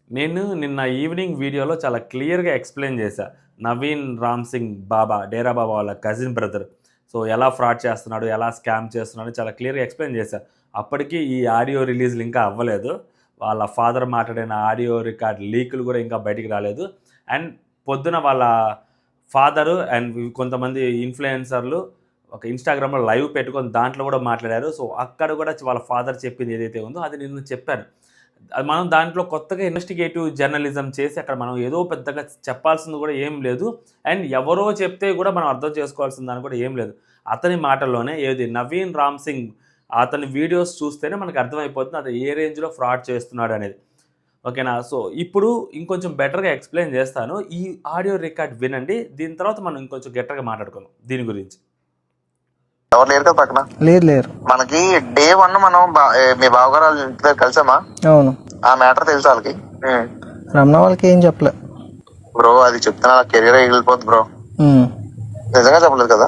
నేను నిన్న ఈవినింగ్ వీడియోలో చాలా క్లియర్‌గా ఎక్స్‌ప్లెయిన్ చేశా. నవీన్ రామ్ సింగ్ బాబా, డేరా బాబా వాళ్ళ కజిన్ బ్రదర్. సో, ఎలా ఫ్రాడ్ చేస్తున్నాడు, ఎలా స్కామ్ చేస్తున్నాడో చాలా క్లియర్‌గా ఎక్స్‌ప్లెయిన్ చేశా. అప్పటికి ఈ ఆడియో రిలీజ్‌లు ఇంకా అవ్వలేదు. వాళ్ళ ఫాదర్ మాట్లాడిన ఆడియో రికార్డ్ లీకులు కూడా ఇంకా బయటికి రాలేదు. అండ్ పొద్దున వాళ్ళ ఫాదరు అండ్ కొంతమంది ఇన్‌ఫ్లుయెన్సర్‌లు ఒక ఇన్‌స్టాగ్రామ్‌లో లైవ్ పెట్టుకొని దాంట్లో కూడా మాట్లాడారు. సో, అక్కడ కూడా వాళ్ళ ఫాదర్ చెప్పింది ఏదైతే ఉందో అది నిన్న చెప్పాను. అది మనం దాంట్లో కొత్తగా ఇన్వెస్టిగేటివ్ జర్నలిజం చేసి అక్కడ మనం ఏదో పెద్దగా చెప్పాల్సింది కూడా ఏం లేదు. అండ్ ఎవరో చెప్తే కూడా మనం అర్థం చేసుకోవాల్సిందని కూడా ఏం లేదు. అతని మాటల్లోనే ఏది నవీన్ రామ్ సింగ్ అతని వీడియోస్ చూస్తేనే మనకు అర్థమైపోతుంది అది ఏ రేంజ్‌లో ఫ్రాడ్ చేస్తున్నాడనేది. ఓకేనా? సో, ఇప్పుడు ఇంకొంచెం బెటర్‌గా ఎక్స్‌ప్లెయిన్ చేస్తాను. ఈ ఆడియో రికార్డ్ వినండి. దీని తర్వాత మనం ఇంకొంచెం గట్టిగా మాట్లాడుకుందాం దీని గురించి. ఎవరు లేరు కదా పక్కన? లేరు. మనకి డే 1 మనం మీ బావగారు వాళ్ళ ఇంటి దగ్గర కలిసామా? అవును. ఆ మ్యాటర్ తెలుసా వాళ్ళకి? రమణ వాళ్ళకి ఏం చెప్పలే బ్రో, అది చెప్తున్నా కెరీర్ ఎగిలిపోద్ది బ్రో. నిజంగా చెప్పలేదు కదా?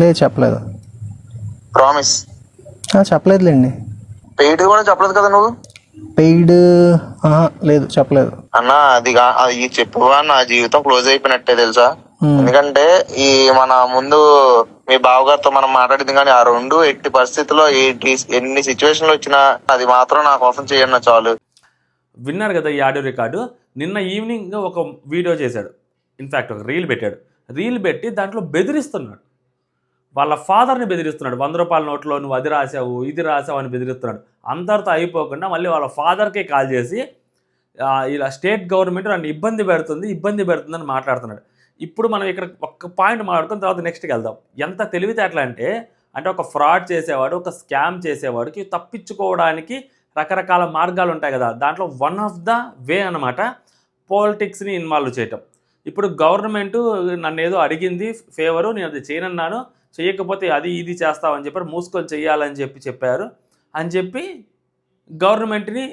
లేదు, చెప్పలేదు. ప్రామిస్. చెప్పలేదులేండి. పెయిడ్ కూడా చెప్పలేదు కదా నువ్వు? పెయిడ్ లేదు, చెప్పలేదు అన్న. అది చెప్పువా, నా జీవితం క్లోజ్ అయిపోయినట్టే తెలుసా. ఎందుకంటే ఈ మన ముందు మీ బావగారితో మనం మాట్లాడింది కానీ ఆ రెండు ఎట్టి పరిస్థితుల్లో ఎన్ని సిచ్యువేషన్లు వచ్చినా అది మాత్రం నా కోసం చేయన్న చాలు. విన్నారు కదా ఈ ఆడియో రికార్డు. నిన్న ఈవినింగ్ ఒక వీడియో చేశాడు. ఇన్ఫ్యాక్ట్ ఒక రీల్ పెట్టాడు. రీల్ పెట్టి దాంట్లో బెదిరిస్తున్నాడు. వాళ్ళ ఫాదర్ని బెదిరిస్తున్నాడు. 100 రూపాయల నోట్లో నువ్వు అది రాసావు, ఇది రాసావు అని బెదిరిస్తున్నాడు. అందరితో అయిపోకుండా మళ్ళీ వాళ్ళ ఫాదర్కే కాల్ చేసి ఇలా స్టేట్ గవర్నమెంట్ నన్ను ఇబ్బంది పెడుతుందని మాట్లాడుతున్నాడు. ఇప్పుడు మనం ఇక్కడ ఒక్క పాయింట్ మాట్లాడుకుని తర్వాత నెక్స్ట్కి వెళ్దాం. ఎంత తెలివితేటలు అంటే ఒక ఫ్రాడ్ చేసేవాడు, ఒక స్కామ్ చేసేవాడికి తప్పించుకోవడానికి రకరకాల మార్గాలు ఉంటాయి కదా. దాంట్లో వన్ ఆఫ్ ద వే అనమాట పాలిటిక్స్ని ఇన్వాల్వ్ చేయటం. ఇప్పుడు గవర్నమెంటు నన్ను ఏదో అడిగింది ఫేవరు, నేను అది చేయనన్నాను, చేయకపోతే అది ఇది చేస్తామని చెప్పారు, మూసుకొని చెయ్యాలని చెప్పారు అని చెప్పి గవర్నమెంట్కి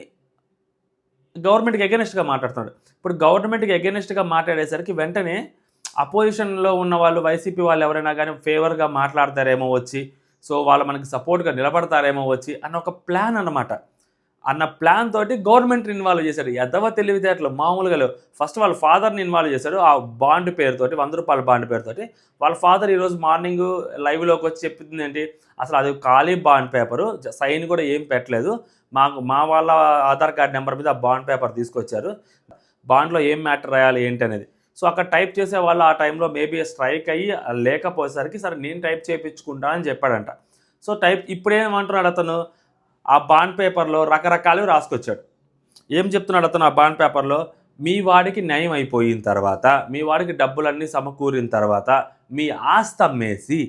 ఎగెనిస్ట్గా మాట్లాడుతున్నాడు. ఇప్పుడు గవర్నమెంట్కి ఎగెనిస్ట్గా మాట్లాడేసరికి వెంటనే అపోజిషన్లో ఉన్న వాళ్ళు, వైసీపీ వాళ్ళు ఎవరైనా కానీ ఫేవర్గా మాట్లాడతారేమో వచ్చి, సో వాళ్ళు మనకి సపోర్ట్గా నిలబడతారేమో వచ్చి అన్న ఒక ప్లాన్ అన్నమాట. అన్న ప్లాన్ తోటి గవర్నమెంట్ని ఇన్వాల్వ్ చేశాడు. ఎదవ తెలివితేటలు మామూలుగా లేవు. ఫస్ట్ వాళ్ళ ఫాదర్ని ఇన్వాల్వ్ చేశాడు. ఆ బాండ్ పేరుతోటి, 100 రూపాయల బాండ్ పేరుతోటి. వాళ్ళ ఫాదర్ ఈరోజు మార్నింగ్ లైవ్లోకి వచ్చి చెప్పింది ఏంటి, అసలు అది ఖాళీ బాండ్ పేపరు, సైన్ కూడా ఏం పెట్టలేదు, మా వాళ్ళ ఆధార్ కార్డ్ నెంబర్ మీద ఆ బాండ్ పేపర్ తీసుకొచ్చారు, బాండ్లో ఏం మ్యాటర్ రాయాలి ఏంటి అనేది. సో అక్కడ టైప్ చేసే వాళ్ళు ఆ టైంలో మేబీ స్ట్రైక్ అయ్యి లేకపోయేసరికి సరే నేను టైప్ చేయించుకుంటానని చెప్పాడంట. సో ఇప్పుడు ఏమంటున్నాడు అతను, ఆ బాండ్ పేపర్లో రకరకాలు రాసుకొచ్చాడు. ఏం చెప్తున్నాడు అతను ఆ బాండ్ పేపర్లో, మీ వాడికి న్యాయం అయిపోయిన తర్వాత, మీ వాడికి డబ్బులన్నీ సమకూరిన తర్వాత మీ ఆస్తి అమ్మేసి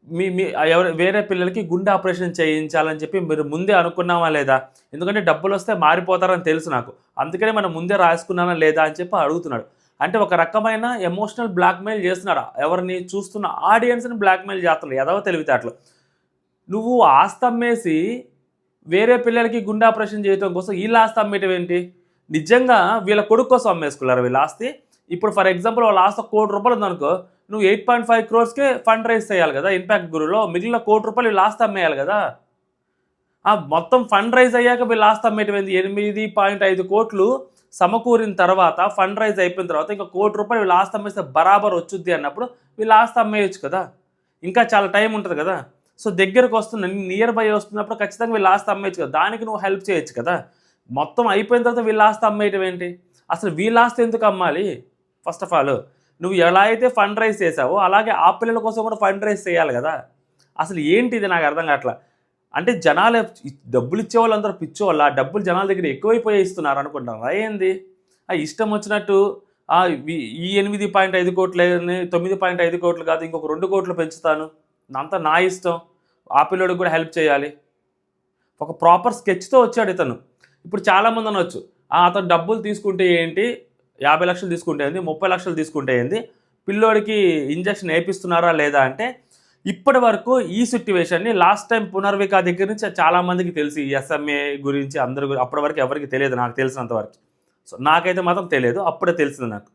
మీ మీ ఎవరు వేరే పిల్లలకి గుండె ఆపరేషన్ చేయించాలని చెప్పి మీరు ముందే అనుకున్నామా లేదా? ఎందుకంటే డబ్బులు వస్తే మారిపోతారని తెలుసు నాకు, అందుకనే మనం ముందే రాసుకున్నామా లేదా అని చెప్పి అడుగుతున్నాడు. అంటే ఒక రకమైన ఎమోషనల్ బ్లాక్మెయిల్ చేస్తున్నాడు. ఎవరిని చూస్తున్న ఆడియన్స్ని బ్లాక్మెయిల్ చేస్తున్నాడు. ఎదవ తెలివితేటలు. నువ్వు ఆస్తి అమ్మేసి వేరే పిల్లలకి గుండె ఆపరేషన్ చేయడం కోసం వీళ్ళ ఆస్తి అమ్మేయటం ఏంటి? నిజంగా వీళ్ళ కొడుకు కోసం అమ్మేసుకున్నారు వీళ్ళ ఆస్తి. ఇప్పుడు ఫర్ ఎగ్జాంపుల్ వాళ్ళ ఆస్తి ₹1,00,00,000 ఉందనుకో, నువ్వు 8.5 crores ఫండ్ రైజ్ చేయాలి కదా ఇంపాక్ట్ గురులో, మిగిలిన ₹1,00,00,000 వీళ్ళు ఆస్తి అమ్మేయాలి కదా. మొత్తం ఫండ్ రైజ్ అయ్యాక వీళ్ళు ఆస్తి అమ్మేయటమైంది. 8.5 కోట్లు సమకూరిన తర్వాత, ఫండ్ రైజ్ అయిపోయిన తర్వాత ఇంకా ₹1,00,00,000 వీళ్ళు ఆస్తి అమ్మేస్తే బరాబర్ వచ్చుద్ది అన్నప్పుడు వీళ్ళు ఆస్తి అమ్మేయచ్చు కదా. ఇంకా చాలా టైం ఉంటుంది కదా. సో దగ్గరకు వస్తున్న నియర్ బై వస్తున్నప్పుడు ఖచ్చితంగా వీళ్ళు ఆస్తి అమ్మేయచ్చు కదా. దానికి నువ్వు హెల్ప్ చేయొచ్చు కదా. మొత్తం అయిపోయిన తర్వాత వీళ్ళ ఆస్తి అమ్మేయటం ఏంటి? అసలు వీళ్ళ ఆస్తి ఎందుకు అమ్మాలి? ఫస్ట్ ఆఫ్ ఆల్ నువ్వు ఎలా అయితే ఫండ్ రైజ్ చేసావో అలాగే ఆ పిల్లల కోసం కూడా ఫండ్ రైజ్ చేయాలి కదా. అసలు ఏంటి ఇది నాకు అర్థం కావట్లా. అంటే జనాలు డబ్బులు ఇచ్చే వాళ్ళందరూ పిచ్చోళ్ళ, డబ్బులు జనాల దగ్గర ఎక్కువైపోయి ఇస్తున్నారు అనుకుంటున్నారా ఏంది? ఇష్టం వచ్చినట్టు ఈ 8.5 కోట్లు 9.5 కోట్లు కాదు ఇంకొక 2 కోట్లు పెంచుతాను, అంతా నా ఇష్టం, ఆ పిల్లోడికి కూడా హెల్ప్ చేయాలి. ఒక ప్రాపర్ స్కెచ్తో వచ్చాడు ఇతను. ఇప్పుడు చాలామంది అనవచ్చు, అతను డబ్బులు తీసుకుంటే ఏంటి, 50 లక్షలు తీసుకుంటే ఏంది, 30 లక్షలు తీసుకుంటే ఏంది, పిల్లోడికి ఇంజక్షన్ వేయిస్తున్నారా లేదా అంటే, ఇప్పటి వరకు ఈ సిట్యువేషన్ని లాస్ట్ టైం పునర్విక దగ్గర నుంచి చాలామందికి తెలిసి ఎస్ఎంఏ గురించి అందరి అప్పటి వరకు ఎవరికి తెలియదు నాకు తెలిసినంతవరకు. సో నాకైతే మాత్రం తెలియదు, అప్పుడే తెలిసింది నాకు.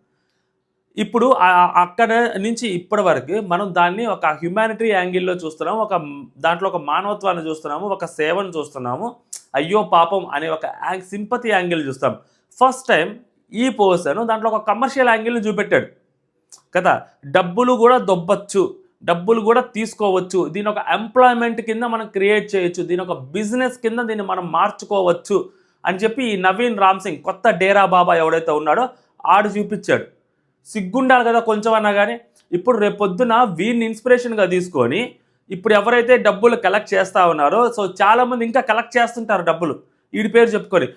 ఇప్పుడు అక్కడ నుంచి ఇప్పటి వరకు మనం దాన్ని ఒక హ్యుమానిటరీ యాంగిల్లో చూస్తున్నాము, దాంట్లో ఒక మానవత్వాన్ని చూస్తున్నాము, ఒక సేవను చూస్తున్నాము. అయ్యో పాపం అనే ఒక సింపతి యాంగిల్ చూస్తాం. ఫస్ట్ టైం ఈ పర్సన్ దాంట్లో ఒక కమర్షియల్ యాంగిల్ని చూపెట్టాడు కదా. డబ్బులు కూడా దొబ్బచ్చు, డబ్బులు కూడా తీసుకోవచ్చు, దీని ఒక ఎంప్లాయ్మెంట్ కింద మనం క్రియేట్ చేయొచ్చు, దీని ఒక బిజినెస్ కింద దీన్ని మనం మార్చుకోవచ్చు అని చెప్పి ఈ నవీన్ రామ్ సింగ్ కొత్త డేరా బాబా ఎవడైతే ఉన్నాడో ఆడు చూపించాడు. సిగ్గుండాలి కదా కొంచెం అన్నా కానీ. ఇప్పుడు రేపు పొద్దున వీడిని ఇన్స్పిరేషన్గా తీసుకొని ఇప్పుడు ఎవరైతే డబ్బులు కలెక్ట్ చేస్తూ ఉన్నారో సో చాలామంది ఇంకా కలెక్ట్ చేస్తుంటారు డబ్బులు వీడి పేరు చెప్పుకొని.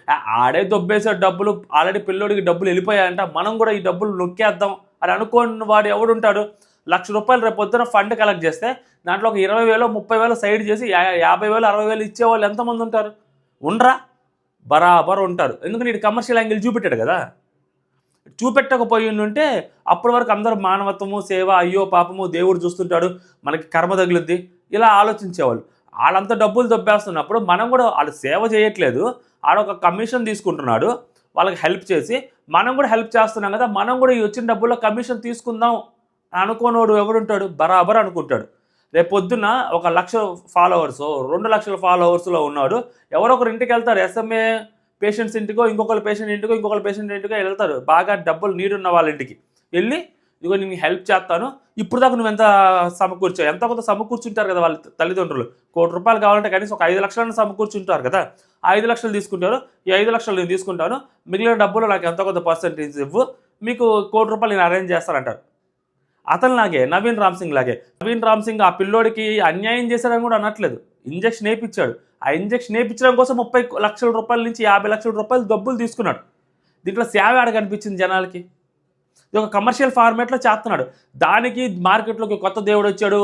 ఆడే దొబ్బేసాడు డబ్బులు, ఆల్రెడీ పిల్లోడికి డబ్బులు వెళ్ళిపోయాయంట, మనం కూడా ఈ డబ్బులు నొక్కేద్దాం అని అనుకోని వాడు ఎవడుంటాడు? ₹1,00,000 రేపు పొద్దున ఫండ్ కలెక్ట్ చేస్తే దాంట్లో ఒక 20,000 30,000 సైడ్ చేసి 50,000 60,000 ఇచ్చేవాళ్ళు ఎంతమంది ఉంటారు? ఉండరా? బరాబర్ ఉంటారు. ఎందుకంటే ఇది కమర్షియల్ యాంగిల్ చూపెట్టాడు కదా. చూపెట్టకపోయి ఉంటే అప్పటి వరకు అందరూ మానవత్వము, సేవ, అయ్యో పాపము, దేవుడు చూస్తుంటాడు, మనకి కర్మ తగులుద్ది ఇలా ఆలోచించేవాళ్ళు. వాళ్ళంతా డబ్బులు దొబ్బేస్తున్నప్పుడు మనం కూడా వాళ్ళు సేవ చేయట్లేదు, ఆడొక కమిషన్ తీసుకుంటున్నాడు, వాళ్ళకి హెల్ప్ చేసి మనం కూడా హెల్ప్ చేస్తున్నాం కదా, మనం కూడా ఈ వచ్చిన డబ్బుల్లో కమిషన్ తీసుకుందాం అనుకోనోడు ఎవడుంటాడు? బరాబర్ అనుకుంటాడు. రేపు పొద్దున్న 1,00,000 ఫాలోవర్స్ 2,00,000 ఫాలోవర్స్లో ఉన్నాడు, ఎవరొకరు ఇంటికి వెళ్తారు, ఎస్ఎంఏ పేషెంట్స్ ఇంటికో ఇంకొకరు పేషెంట్ ఇంటికో ఇంకొకరు పేషెంట్ ఇంటికో వెళ్తారు, బాగా డబ్బులు నీడున్న వాళ్ళ ఇంటికి వెళ్ళి ఇదిగో నేను హెల్ప్ చేస్తాను, ఇప్పుడు దాకా నువ్వు ఎంత సమకూర్చావు, ఎంత కొంత సమకూర్చుంటారు కదా వాళ్ళ తల్లిదండ్రులు. ₹1,00,000 కావాలంటే కనీసం ఒక 5,00,000 సమకూర్చుంటారు కదా. ఆ 5,00,000 తీసుకుంటారు, ఈ 5,00,000 నేను తీసుకుంటాను, మిగిలిన డబ్బులు నాకు ఎంత కొంత పర్సెంటేజ్ ఇవ్వు, మీకు ₹1,00,000 నేను అరేంజ్ చేస్తానంటారు. అతనిలాగే నవీన్ రామ్ సింగ్ లాగే. నవీన్ రామ్ సింగ్ ఆ పిల్లోడికి అన్యాయం చేశాడని కూడా అనట్లేదు, ఇంజక్షన్ వేయించాడు. ఆ ఇంజక్షన్ వేయించడం కోసం ₹30,00,000 నుంచి ₹50,00,000 డబ్బులు తీసుకున్నాడు. దీంట్లో సేవ ఆడ కనిపించింది జనాలకి. ఇది ఒక కమర్షియల్ ఫార్మేట్లో చేస్తున్నాడు. దానికి మార్కెట్లోకి కొత్త దేవుడు వచ్చాడు,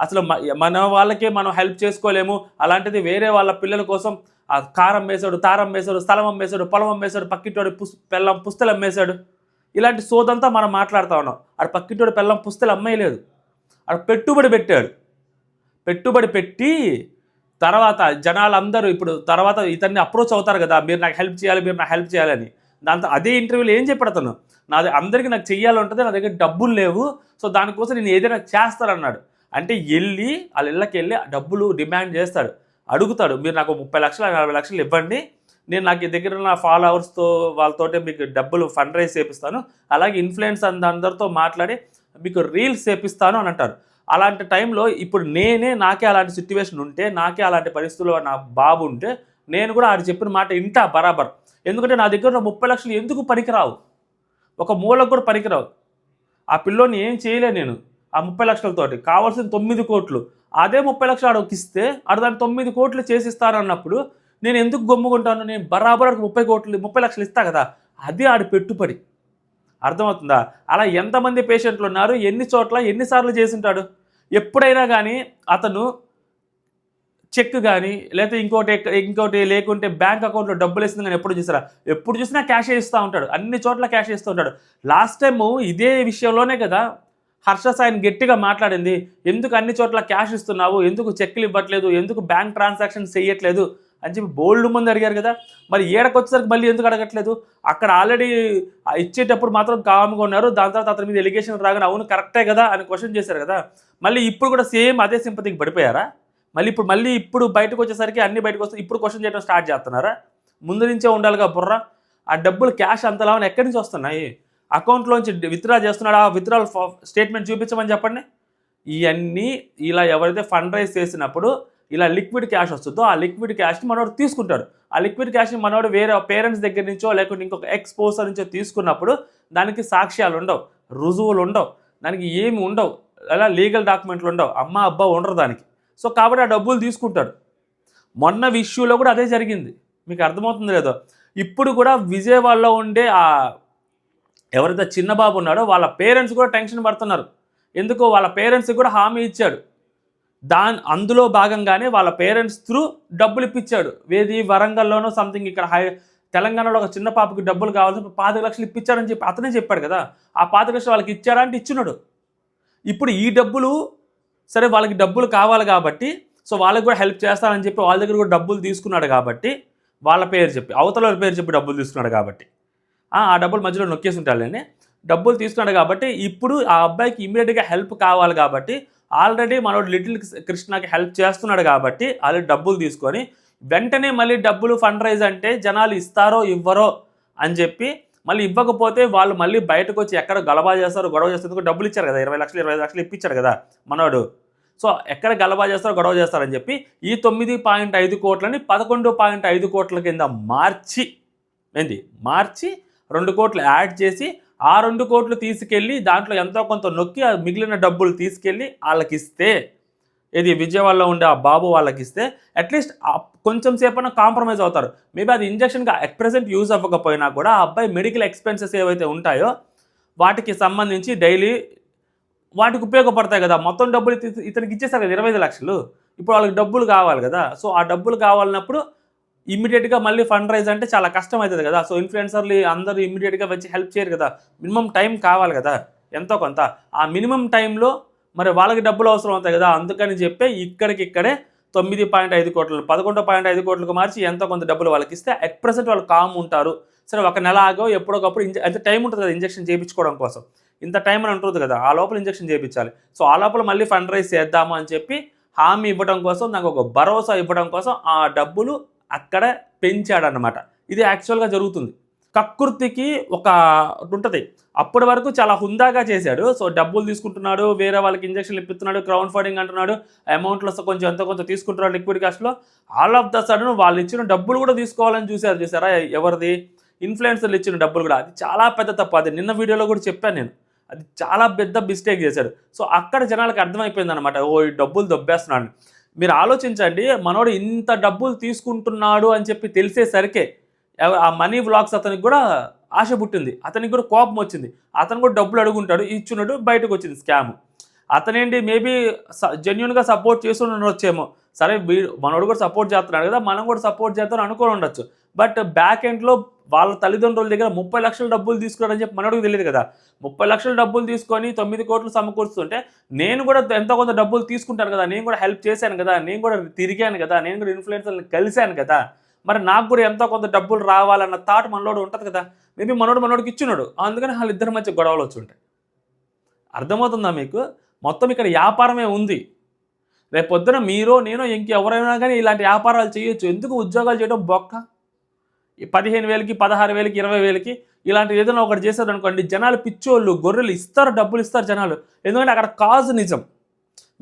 అసలు మన వాళ్ళకే మనం హెల్ప్ చేసుకోలేము, అలాంటిది వేరే వాళ్ళ పిల్లల కోసం ఆ కారం వేశాడు, తారం వేశాడు, స్థలం అమ్మేశాడు, పొలం అమ్మేశాడు, పక్కింటోడి పెళ్ళం పుస్తలు అమ్మేశాడు. ఇలాంటి సోదంతా మనం మాట్లాడుతూ ఉన్నాం. ఆడు పక్కింటోడి పెళ్ళం పుస్తలు అమ్మేయలేదు, ఆడు పెట్టుబడి పెట్టాడు. పెట్టుబడి పెట్టి తర్వాత జనాలందరూ ఇప్పుడు తర్వాత ఇతన్ని అప్రోచ్ అవుతారు కదా, మీరు నాకు హెల్ప్ చేయాలి, మీరు నాకు హెల్ప్ చేయాలని. దాంతో అదే ఇంటర్వ్యూలో ఏం చెప్పాడు అతను, అందరికీ నాకు చెయ్యాలి ఉంటుంది, నా దగ్గర డబ్బులు లేవు, సో దానికోసం నేను ఏదైనా చేస్తానన్నాడు. అంటే వెళ్ళి వాళ్ళ ఇళ్ళకి వెళ్ళి డబ్బులు డిమాండ్ చేస్తాడు, అడుగుతాడు, మీరు నాకు 30,00,000 40,00,000 ఇవ్వండి, నేను నాకు దగ్గర ఉన్న ఫాలోవర్స్తో వాళ్ళతోటే మీకు డబ్బులు ఫండ్ రైజ్ చేపిస్తాను, అలాగే ఇన్ఫ్లుయెన్స్ అందరితో మాట్లాడి మీకు రీల్స్ చేపిస్తాను అని అంటారు. అలాంటి టైంలో ఇప్పుడు నాకే అలాంటి సిచ్యువేషన్ ఉంటే, నాకే అలాంటి పరిస్థితుల్లో నా బాబు ఉంటే నేను కూడా ఆడు చెప్పిన మాట ఇంటా బరాబర్. ఎందుకంటే నా దగ్గర 30,00,000 ఎందుకు పనికిరావు, ఒక మూలకు కూడా పనికిరావు. ఆ పిల్లోని ఏం చేయలే నేను ఆ 30,00,000తోటి, కావాల్సిన 9 కోట్లు. అదే 30,00,000 ఆడకి ఇస్తే ఆడు దాన్ని 9 కోట్లు చేసిస్తానన్నప్పుడు నేను ఎందుకు గమ్ముకుంటాను? నేను బరాబర్ 30,00,000 ఇస్తా కదా, అది ఆడి పెట్టుబడి. అర్థమవుతుందా? అలా ఎంతమంది పేషెంట్లు ఉన్నారు, ఎన్ని చోట్ల ఎన్నిసార్లు చేసింటాడు. ఎప్పుడైనా కానీ అతను చెక్ కానీ లేకపోతే ఇంకోటి లేకుంటే బ్యాంక్ అకౌంట్లో డబ్బులు వేసింది కానీ ఎప్పుడు చూసినా క్యాష్ ఇస్తూ ఉంటాడు, అన్ని చోట్ల క్యాష్ ఇస్తూ ఉంటాడు. లాస్ట్ టైము ఇదే విషయంలోనే కదా హర్ష సాయిని గట్టిగా మాట్లాడింది, ఎందుకు అన్ని చోట్ల క్యాష్ ఇస్తున్నావు, ఎందుకు చెక్లు ఇవ్వట్లేదు, ఎందుకు బ్యాంక్ ట్రాన్సాక్షన్స్ చేయట్లేదు అని చెప్పి బోల్డ్ మంది అడిగారు కదా. మరి ఏడకొచ్చేసరికి మళ్ళీ ఎందుకు అడగట్లేదు? అక్కడ ఆల్రెడీ ఇచ్చేటప్పుడు మాత్రం కామ్గా ఉన్నారు, దాని తర్వాత అతని మీద ఎలిగేషన్ రాగానే అవును కరెక్టే కదా అని క్వశ్చన్ చేశారు కదా. మళ్ళీ ఇప్పుడు కూడా సేమ్ అదే సింపతికి పడిపోయారా? మళ్ళీ ఇప్పుడు బయటకు వచ్చేసరికి అన్ని బయటకు వస్తే ఇప్పుడు క్వశ్చన్ చేయడం స్టార్ట్ చేస్తున్నారా? ముందు నుంచే ఉండాలిగా బుర్ర. ఆ డబ్బులు క్యాష్ అంతలా ఎక్కడి నుంచి వస్తున్నాయి? అకౌంట్లోంచి విత్డ్రా చేస్తున్నాడు, ఆ విత్డ్రాల్ స్టేట్మెంట్ చూపించమని చెప్పండి. ఇవన్నీ ఇలా ఎవరైతే ఫండ్ రైజ్ చేసినప్పుడు ఇలా లిక్విడ్ క్యాష్ వస్తుందో ఆ లిక్విడ్ క్యాష్ని మనోడు తీసుకుంటాడు. ఆ లిక్విడ్ క్యాష్ని మనోడు వేరే పేరెంట్స్ దగ్గర నుంచో లేకుంటే ఇంకొక ఎక్స్పోజర్ నుంచో తీసుకున్నప్పుడు దానికి సాక్ష్యాలు ఉండవు, రుజువులు ఉండవు, దానికి ఏమి ఉండవు, అలా లీగల్ డాక్యుమెంట్లు ఉండవు, అమ్మ అబ్బా ఉండరు దానికి. సో కాబట్టి ఆ డబ్బులు తీసుకుంటాడు. మొన్న ఇష్యూలో కూడా అదే జరిగింది, మీకు అర్థమవుతుంది లేదో. ఇప్పుడు కూడా విజయవాడలో ఉండే ఆ ఎవరైతే చిన్న బాబు ఉన్నాడో వాళ్ళ పేరెంట్స్ కూడా టెన్షన్ పడుతున్నారు. ఎందుకో వాళ్ళ పేరెంట్స్కి కూడా హామీ ఇచ్చాడు, అందులో భాగంగానే వాళ్ళ పేరెంట్స్ త్రూ డబ్బులు ఇప్పించాడు. వేది వరంగల్లోనో సంథింగ్ ఇక్కడ తెలంగాణలో ఒక చిన్న పాపకి డబ్బులు కావాల్సి 25,00,000 ఇప్పించాడని చెప్పి అతనే చెప్పాడు కదా. ఆ 25,00,000 వాళ్ళకి ఇచ్చాడా అంటే ఇచ్చినాడు. ఇప్పుడు ఈ డబ్బులు సరే వాళ్ళకి డబ్బులు కావాలి కాబట్టి సో వాళ్ళకి కూడా హెల్ప్ చేస్తానని చెప్పి వాళ్ళ దగ్గర కూడా డబ్బులు తీసుకున్నాడు కాబట్టి వాళ్ళ పేరు చెప్పి అవతల పేరు చెప్పి డబ్బులు తీసుకున్నాడు కాబట్టి ఆ డబ్బులు మధ్యలో నొక్కేసి ఉంటాడండి. డబ్బులు తీసుకున్నాడు కాబట్టి ఇప్పుడు ఆ అబ్బాయికి ఇమీడియట్గా హెల్ప్ కావాలి కాబట్టి ఆల్రెడీ మనోడు లిటిల్ కృష్ణకి హెల్ప్ చేస్తున్నాడు కాబట్టి ఆల్రెడీ డబ్బులు తీసుకొని వెంటనే మళ్ళీ డబ్బులు ఫండ్ రైజ్ అంటే జనాలు ఇస్తారో ఇవ్వరో అని చెప్పి మళ్ళీ ఇవ్వకపోతే వాళ్ళు మళ్ళీ బయటకు వచ్చి ఎక్కడ గలబా చేస్తారో గొడవ చేస్తారు. డబ్బులు ఇచ్చారు కదా, 20 లక్షలు ఇప్పించారు కదా మనోడు. సో ఎక్కడ గలబా చేస్తారో గొడవ చేస్తారని చెప్పి ఈ 9.5 కోట్లని 11.5 కోట్ల కింద మార్చి 2 కోట్లు యాడ్ చేసి ఆ 2 కోట్లు తీసుకెళ్ళి దాంట్లో ఎంతో కొంత నొక్కి ఆ మిగిలిన డబ్బులు తీసుకెళ్ళి వాళ్ళకి ఇస్తే, ఇది విజయవాడలో ఉండే ఆ బాబు వాళ్ళకి ఇస్తే అట్లీస్ట్ కొంచెం సేపైనా కాంప్రమైజ్ అవుతారు. మేబీ అది ఇంజక్షన్గా అట్ ప్రెసెంట్ యూజ్ అవ్వకపోయినా కూడా ఆ అబ్బాయి మెడికల్ ఎక్స్పెన్సెస్ ఏవైతే ఉంటాయో వాటికి సంబంధించి డైలీ వాటికి ఉపయోగపడతాయి కదా. మొత్తం డబ్బులు ఇతనికి ఇచ్చేస్తారు కదా 25 లక్షలు. ఇప్పుడు వాళ్ళకి డబ్బులు కావాలి కదా. సో ఆ డబ్బులు కావాలన్నప్పుడు ఇమ్మీడియట్గా మళ్ళీ ఫండ్ రైజ్ అంటే చాలా కష్టం అవుతుంది కదా. సో ఇన్ఫ్లుయెన్సర్లు అందరూ ఇమ్మీడియట్గా వచ్చి హెల్ప్ చేయరు కదా, మినిమం టైం కావాలి కదా ఎంతో కొంత. ఆ మినిమం టైంలో మరి వాళ్ళకి డబ్బులు అవసరం అవుతాయి కదా. అందుకని చెప్పి ఇక్కడికిక్కడే 9.5 కోట్లు 11.5 కోట్లకు మార్చి ఎంతో కొంత డబ్బులు వాళ్ళకి ఇస్తే అట్ ప్రెసెంట్ వాళ్ళు కామ్ ఉంటారు. సరే ఒక నెల ఆగో ఎప్పుడొకప్పుడు అంత టైం ఉంటుంది కదా ఇంజక్షన్ చేయించుకోవడం కోసం, ఇంత టైం అని ఉంటుంది కదా, ఆ లోపల ఇంజక్షన్ చేయించాలి. సో ఆ లోపల మళ్ళీ ఫండ్ రైజ్ చేద్దాము అని చెప్పి హామీ ఇవ్వడం కోసం, నాకు ఒక భరోసా ఇవ్వడం కోసం ఆ డబ్బులు అక్కడ పెంచాడనమాట. ఇది యాక్చువల్గా జరుగుతుంది. కకృతికి ఒక ఉంటుంది. అప్పటి వరకు చాలా హుందాగా చేశాడు. సో డబ్బులు తీసుకుంటున్నాడు, వేరే వాళ్ళకి ఇంజక్షన్లు ఇప్పిస్తున్నాడు, క్రౌడ్ ఫండింగ్ అంటున్నాడు, అమౌంట్లో కొంచెం ఎంతో కొంత తీసుకుంటున్నాడు లిక్విడ్ కాస్ట్లో. ఆల్ ఆఫ్ ద సడన్ వాళ్ళు ఇచ్చిన డబ్బులు కూడా తీసుకోవాలని చూసారా ఎవరిది, ఇన్ఫ్లుయెన్సర్లు ఇచ్చిన డబ్బులు కూడా. అది చాలా పెద్ద తప్పు. అది నిన్న వీడియోలో కూడా చెప్పాను నేను. అది చాలా పెద్ద మిస్టేక్ చేశాడు. సో అక్కడ జనాలకు అర్థమైపోయింది అనమాట, ఓ ఈ డబ్బులు దొబ్బేస్తున్నాడు. మీరు ఆలోచించండి, మనోడు ఇంత డబ్బులు తీసుకుంటున్నాడు అని చెప్పి తెలిసేసరికే ఆ మనీ వ్లాగ్స్ అతనికి కూడా ఆశ పుట్టింది, అతనికి కూడా కోపం వచ్చింది. అతను కూడా డబ్బులు అడుగుంటాడు, ఇచ్చున్నాడు, బయటకు వచ్చింది స్కామ్. అతనేంటి మేబీ జెన్యున్గా సపోర్ట్ చేస్తుండొచ్చేమో. సరే మనోడు కూడా సపోర్ట్ చేస్తున్నాడు కదా, మనం కూడా సపోర్ట్ చేద్దాం అనుకుని ఉండొచ్చు. బట్ బ్యాక్ ఎండ్లో వాళ్ళ తల్లిదండ్రుల దగ్గర 30 లక్షల డబ్బులు తీసుకున్నాడని చెప్పి మనోడికి తెలియదు కదా. 30 లక్షల డబ్బులు తీసుకొని 9 కోట్లు సమకూరుస్తుంటే నేను కూడా ఎంతో కొంత డబ్బులు తీసుకుంటాను కదా, నేను కూడా హెల్ప్ చేశాను కదా, నేను కూడా తిరిగాను కదా, నేను కూడా ఇన్ఫ్లుయెన్సర్ని కలిశాను కదా, మరి నాకు కూడా ఎంతో కొంత డబ్బులు రావాలన్న థాట్ మనలోడు ఉంటుంది కదా. మేబీ మనోడికి ఇచ్చినాడు, అందుకని వాళ్ళిద్దరి మధ్య గొడవలు వచ్చి ఉంటాయి. అర్థమవుతుందా మీకు? మొత్తం ఇక్కడ వ్యాపారమే ఉంది. రేపు పొద్దున మీరో నేనో ఇంకెవరైనా కానీ ఇలాంటి వ్యాపారాలు చేయొచ్చు. ఎందుకు ఉద్యోగాలు చేయడం బొక్క? 15,000కి 16,000కి 20,000కి ఇలాంటి ఏదైనా ఒకటి చేశారు అనుకోండి, జనాలు పిచ్చోళ్ళు గొర్రెలు ఇస్తారు, డబ్బులు ఇస్తారు జనాలు. ఎందుకంటే అక్కడ కాజ్ నిజం.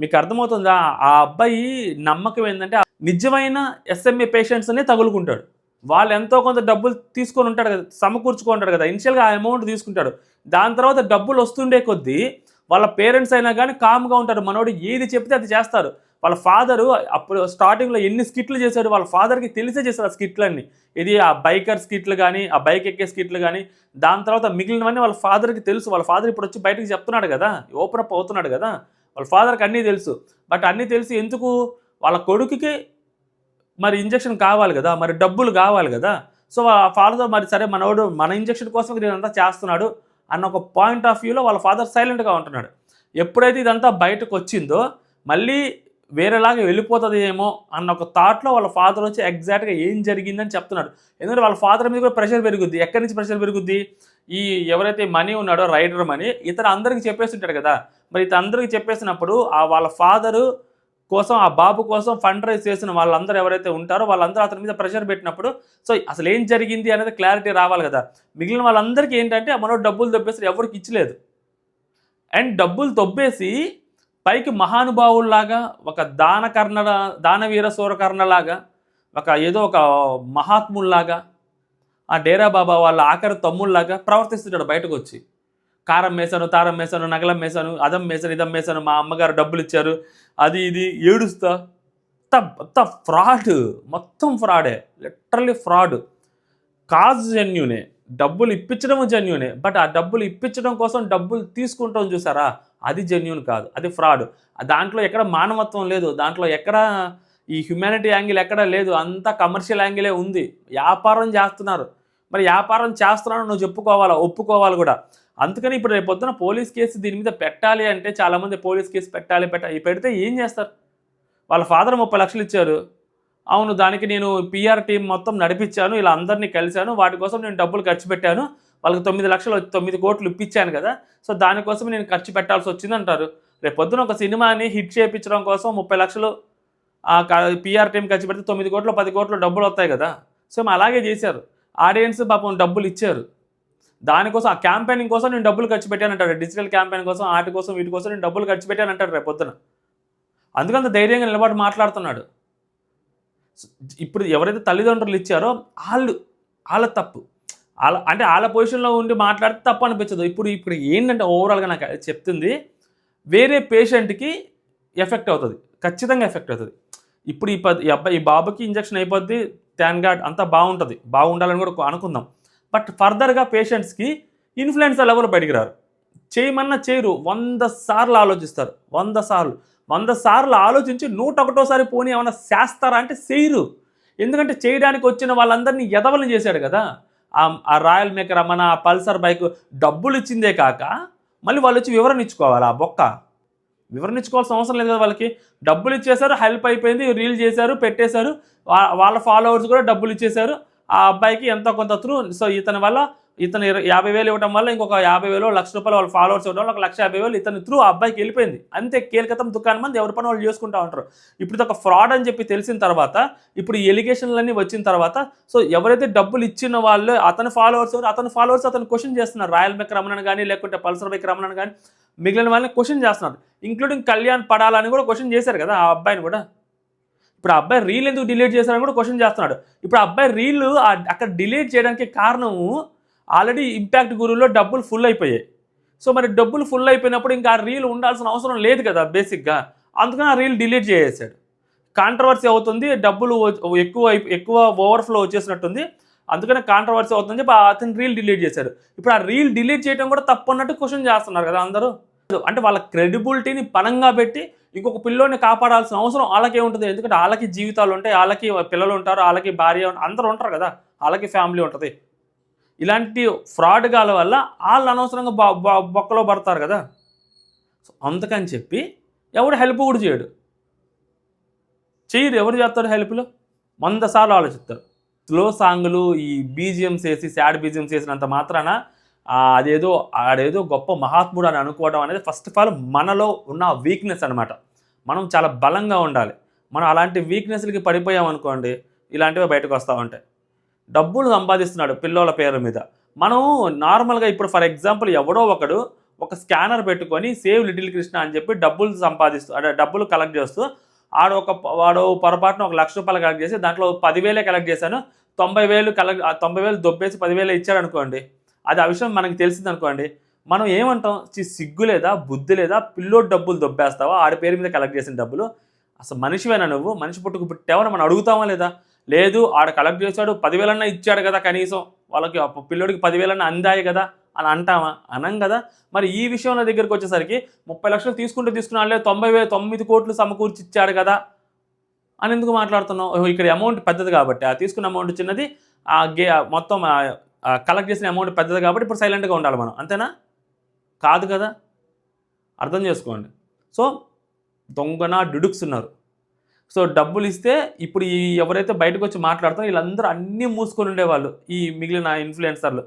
మీకు అర్థమవుతుందా? ఆ అబ్బాయి నమ్మకం ఏంటంటే నిజమైన ఎస్ఎంఏ పేషెంట్స్నే తగులుకుంటాడు. వాళ్ళు ఎంతో కొంత డబ్బులు తీసుకొని ఉంటాడు కదా, సమకూర్చుకుంటాడు కదా, ఇనిషియల్గా ఆ అమౌంట్ తీసుకుంటాడు. దాని తర్వాత డబ్బులు వస్తుండే కొద్దీ వాళ్ళ పేరెంట్స్ అయినా కానీ కామ్గా ఉంటారు. మనోడు ఏది చెప్తే అది చేస్తారు. వాళ్ళ ఫాదరు అప్పుడు స్టార్టింగ్లో ఎన్ని స్కిట్లు చేశాడు, వాళ్ళ ఫాదర్కి తెలిసే చేశాడు ఆ స్కిట్లన్నీ. ఇది ఆ బైకర్ స్కిట్లు కానీ, ఆ బైక్ ఎక్కే స్కిట్లు కానీ, దాని తర్వాత మిగిలినవన్నీ వాళ్ళ ఫాదర్కి తెలుసు. వాళ్ళ ఫాదర్ ఇప్పుడు వచ్చి బయటకు చెప్తున్నాడు కదా, ఓపెన్ అప్ అవుతున్నాడు కదా, వాళ్ళ ఫాదర్కి అన్నీ తెలుసు. బట్ అన్నీ తెలిసి ఎందుకు, వాళ్ళ కొడుకుకి మరి ఇంజక్షన్ కావాలి కదా, మరి డబ్బులు కావాలి కదా. సో ఫాదర్ మరి సరే మనోడు మన ఇంజక్షన్ కోసం ఇదంతా చేస్తున్నాడు అన్న ఒక పాయింట్ ఆఫ్ వ్యూలో వాళ్ళ ఫాదర్ సైలెంట్గా ఉంటున్నాడు. ఎప్పుడైతే ఇదంతా బయటకు వచ్చిందో మళ్ళీ వేరేలాగా వెళ్ళిపోతుంది ఏమో అన్న ఒక థాట్లో వాళ్ళ ఫాదర్ వచ్చి ఎగ్జాక్ట్గా ఏం జరిగిందని చెప్తున్నాడు. ఎందుకంటే వాళ్ళ ఫాదర్ మీద కూడా ప్రెషర్ పెరుగుద్ది. ఎక్కడి నుంచి ప్రెషర్ పెరుగుద్ది? ఈ ఎవరైతే మనీ ఉన్నాడో రైడర్ మనీ, ఇతను అందరికీ చెప్పేస్తుంటాడు కదా. మరి ఇతను అందరికీ చెప్పేసినప్పుడు ఆ వాళ్ళ ఫాదరు కోసం, ఆ బాబు కోసం ఫండ్ రైజ్ చేసిన వాళ్ళందరూ ఎవరైతే ఉంటారో వాళ్ళందరూ అతని మీద ప్రెషర్ పెట్టినప్పుడు సో అసలు ఏం జరిగింది అనేది క్లారిటీ రావాలి కదా. మిగిలిన వాళ్ళందరికీ ఏంటంటే మనోడు డబ్బులు దొబ్బేసి ఎవరికి ఇచ్చలేదు. అండ్ డబ్బులు దొబ్బేసి పైకి మహానుభావుల్లాగా, ఒక దానవీర సూరకర్ణలాగా, ఒక ఏదో ఒక మహాత్ముల్లాగా, ఆ డేరా బాబా వాళ్ళ ఆఖరి తమ్ముళ్ళలాగా ప్రవర్తిస్తున్నాడు. బయటకు వచ్చి కారం మేసాను, తారం మేసాను, నగలం మేసాను, అదం మేసాను, ఇదం మేసాను, మా అమ్మగారు డబ్బులు ఇచ్చారు, అది ఇది ఏడుస్తా. ఫ్రాడ్, మొత్తం ఫ్రాడే, లిటరల్లీ ఫ్రాడ్. కాజ్ జెన్యునే, డబ్బులు ఇప్పించడం జెన్యునే, బట్ ఆ డబ్బులు ఇప్పించడం కోసం డబ్బులు తీసుకుంటాం చూసారా, అది జెన్యున్ కాదు, అది ఫ్రాడ్. దాంట్లో ఎక్కడ మానవత్వం లేదు, దాంట్లో ఎక్కడ ఈ హ్యుమానిటీ యాంగిల్ ఎక్కడా లేదు, అంతా కమర్షియల్ యాంగిలే ఉంది. వ్యాపారం చేస్తున్నారు. మరి వ్యాపారం చేస్తున్నాను నువ్వు చెప్పుకోవాలా, ఒప్పుకోవాలి కూడా. అందుకని ఇప్పుడు రేపు పొద్దున పోలీస్ కేసు దీని మీద పెట్టాలి అంటే చాలామంది పోలీస్ కేసు పెట్టాలి పెడితే ఏం చేస్తారు? వాళ్ళ ఫాదర్ 30 లక్షలు ఇచ్చారు, అవును దానికి నేను పిఆర్ టీం మొత్తం నడిపించాను, ఇలా అందరినీ కలిశాను, వాటి కోసం నేను డబ్బులు ఖర్చు పెట్టాను, వాళ్ళకి 9 కోట్లు ఇప్పించాను కదా, సో దానికోసం నేను ఖర్చు పెట్టాల్సి వచ్చింది అంటారు. రేపు పొద్దున ఒక సినిమాని హిట్ చేయించడం కోసం 30 లక్షలు ఆ పిఆర్ టీం ఖర్చు పెడితే 9 కోట్లు 10 కోట్లు డబ్బులు వస్తాయి కదా. సో అలాగే చేశారు. ఆడియన్స్ పాపం డబ్బులు ఇచ్చారు. దానికోసం ఆ క్యాంపెయినింగ్ కోసం నేను డబ్బులు ఖర్చు పెట్టానంటాడు. డిజిటల్ క్యాంపెయిన్ కోసం, వాటి కోసం, వీటి కోసం నేను డబ్బులు ఖర్చు పెట్టానంటాడు రేపు పొద్దున. అందుకంత ధైర్యంగా నిలబడి మాట్లాడుతున్నాడు. ఇప్పుడు ఎవరైతే తల్లిదండ్రులు ఇచ్చారో వాళ్ళ తప్పు. అంటే వాళ్ళ పొజిషన్లో ఉండి మాట్లాడితే తప్పు అనిపించదు. ఇప్పుడు ఏంటంటే ఓవరాల్గా నాకు చెప్తుంది, వేరే పేషెంట్కి ఎఫెక్ట్ అవుతుంది, ఖచ్చితంగా ఎఫెక్ట్ అవుతుంది. ఇప్పుడు ఈ బాబుకి ఇంజక్షన్ అయిపోద్ది, థ్యాంక్ గాడ్, అంతా బాగుంటుంది, బాగుండాలని కూడా అనుకుందాం. బట్ ఫర్దర్గా పేషెంట్స్కి ఇన్ఫ్లుయెన్సర్ లెవెల్ బయటికి రారు. చేయమన్నా చేయరు, 100 సార్లు ఆలోచిస్తారు. 100 సార్లు ఆలోచించి 101సారి పోనీ ఏమైనా చేస్తారా అంటే చేయరు. ఎందుకంటే చేయడానికి వచ్చిన వాళ్ళందరినీ ఎదవల్ని చేశాడు కదా. ఆ రాయల్ మేకర్ రమణ, ఆ పల్సర్ బైక్ డబ్బులు ఇచ్చిందే కాక మళ్ళీ వాళ్ళు వచ్చి వివరణ ఇచ్చుకోవాలి. ఆ బొక్క వివరణ ఇచ్చుకోవాల్సిన అవసరం లేదు కదా. వాళ్ళకి డబ్బులు ఇచ్చేశారు, హెల్ప్ అయిపోయింది, రీల్ చేశారు, పెట్టేశారు, వాళ్ళ ఫాలోవర్స్ కూడా డబ్బులు ఇచ్చేశారు. ఆ అబ్బాయికి ఎంతో కొంత త్రూ. సో ఇతని వల్ల, ఇతను 50,000 ఇవ్వడం వల్ల ఇంకొక 50,000 ₹1,00,000 వాళ్ళ ఫాలోవర్స్ ఇవ్వడం వల్ల 1,50,000 ఇతని త్రూ ఆ అబ్బాయికి వెళ్ళిపోయింది. అంతే, కేల్కతం దుకాణం మంది ఎవరి పని వాళ్ళు చేసుకుంటూ ఉంటారు. ఇప్పుడు ఇది ఒక ఫ్రాడ్ అని చెప్పి తెలిసిన తర్వాత, ఇప్పుడు ఈ ఎలిగేషన్లన్నీ వచ్చిన తర్వాత, సో ఎవరైతే డబ్బులు ఇచ్చిన వాళ్ళు అతని ఫాలోవర్స్ అతను క్వశ్చన్ చేస్తున్నారు. రాయల్ మేకర్ రమణని కానీ, లేకుంటే పల్సర్ బైక్ రమణని కానీ, మిగిలిన వాళ్ళని క్వశ్చన్ చేస్తున్నారు. ఇంక్లూడింగ్ కళ్యాణ్ పడాలని కూడా క్వశ్చన్ చేశారు కదా ఆ అబ్బాయిని కూడా. ఇప్పుడు ఆ అబ్బాయి రీల్ ఎందుకు డిలీట్ చేశారని కూడా క్వశ్చన్ చేస్తున్నాడు. ఇప్పుడు ఆ అబ్బాయి రీల్ అక్కడ డిలీట్ చేయడానికి కారణము, ఆల్రెడీ ఇంపాక్ట్ గురువులో డబ్బులు ఫుల్ అయిపోయాయి. సో మరి డబ్బులు ఫుల్ అయిపోయినప్పుడు ఇంకా ఆ రీల్ ఉండాల్సిన అవసరం లేదు కదా బేసిక్గా. అందుకని ఆ రీల్ డిలీట్ చేసేసాడు. కాంట్రవర్సీ అవుతుంది, డబ్బులు ఎక్కువ ఓవర్ఫ్లో వచ్చేసినట్టుంది, అందుకనే కాంట్రవర్సీ అవుతుందని చెప్పి అతను రీల్ డిలీట్ చేశాడు. ఇప్పుడు ఆ రీల్ డిలీట్ చేయడం కూడా తప్పు అన్నట్టు క్వశ్చన్ చేస్తున్నారు కదా అందరూ. అంటే వాళ్ళ క్రెడిబిలిటీని పనంగా పెట్టి ఇంకొక పిల్లోని కాపాడాల్సిన అవసరం వాళ్ళకే ఉంటుంది. ఎందుకంటే వాళ్ళకి జీవితాలు ఉంటాయి, వాళ్ళకి పిల్లలు ఉంటారు, వాళ్ళకి భార్య అందరూ ఉంటారు కదా, వాళ్ళకి ఫ్యామిలీ ఉంటుంది. ఇలాంటి ఫ్రాడ్ గాల వల్ల వాళ్ళు అనవసరంగా బొక్కలో పడతారు కదా. సో అందుకని చెప్పి ఎవడు హెల్ప్ కూడా చేయడు. ఎవరు చేస్తారు హెల్ప్లో? 100 సార్లు ఆలోచిస్తారు. స్లో సాంగ్లు, ఈ బీజిఎంస్ వేసి, సాడ్ బీజిఎంస్ వేసినంత మాత్రాన ఆడేదో గొప్ప మహాత్ముడు అని అనుకోవడం అనేది ఫస్ట్ ఆఫ్ ఆల్ మనలో ఉన్న వీక్నెస్ అనమాట. మనం చాలా బలంగా ఉండాలి. మనం అలాంటి వీక్నెస్లకి పడిపోయామనుకోండి, ఇలాంటివి బయటకు వస్తూ ఉంటాయి. డబ్బులు సంపాదిస్తున్నాడు పిల్లోల పేరు మీద. మనం నార్మల్గా ఇప్పుడు ఫర్ ఎగ్జాంపుల్ ఎవడో ఒకడు ఒక స్కానర్ పెట్టుకొని సేవ్ లిటిల్ కృష్ణ అని చెప్పి డబ్బులు కలెక్ట్ చేస్తూ వాడు పొరపాటున ₹1,00,000 కలెక్ట్ చేసి దాంట్లో 10,000 కలెక్ట్ చేశాను, 90,000 దొబ్బేసి 10,000 ఇచ్చాడు అనుకోండి. అది ఆ విషయం మనకి తెలిసింది అనుకోండి, మనం ఏమంటాం? సిగ్గు లేదా, బుద్ధి లేదా, పిల్లోడు డబ్బులు దొబ్బేస్తావా, ఆడి పేరు మీద కలెక్ట్ చేసిన డబ్బులు, అసలు మనిషివేనా నువ్వు? మనిషి పుట్టుకు పుట్టావని మనం అడుగుతామా లేదా? లేదు, ఆడ కలెక్ట్ చేశాడు, 10,000 ఇచ్చాడు కదా, కనీసం వాళ్ళకి పిల్లోడికి 10,000 అందాయి కదా అని అంటామా? అనం కదా. మరి ఈ విషయంలో దగ్గరికి వచ్చేసరికి 30 లక్షలు తీసుకున్నాళ్ళే 9 కోట్లు సమకూర్చి ఇచ్చాడు కదా అని ఎందుకు మాట్లాడుతున్నావు? ఇక్కడ అమౌంట్ పెద్దది కాబట్టి, ఆ తీసుకున్న అమౌంట్ చిన్నది, మొత్తం కలెక్ట్ చేసిన అమౌంట్ పెద్దది కాబట్టి ఇప్పుడు సైలెంట్గా ఉండాలి మనం, అంతేనా? కాదు కదా, అర్థం చేసుకోండి. సో దొంగన డుడుక్స్ ఉన్నారు. సో డబ్బులు ఇస్తే ఇప్పుడు ఎవరైతే బయటకు వచ్చి మాట్లాడుతారో వీళ్ళందరూ అన్నీ మూసుకొని ఉండేవాళ్ళు, ఈ మిగిలిన ఇన్ఫ్లుయెన్సర్లు.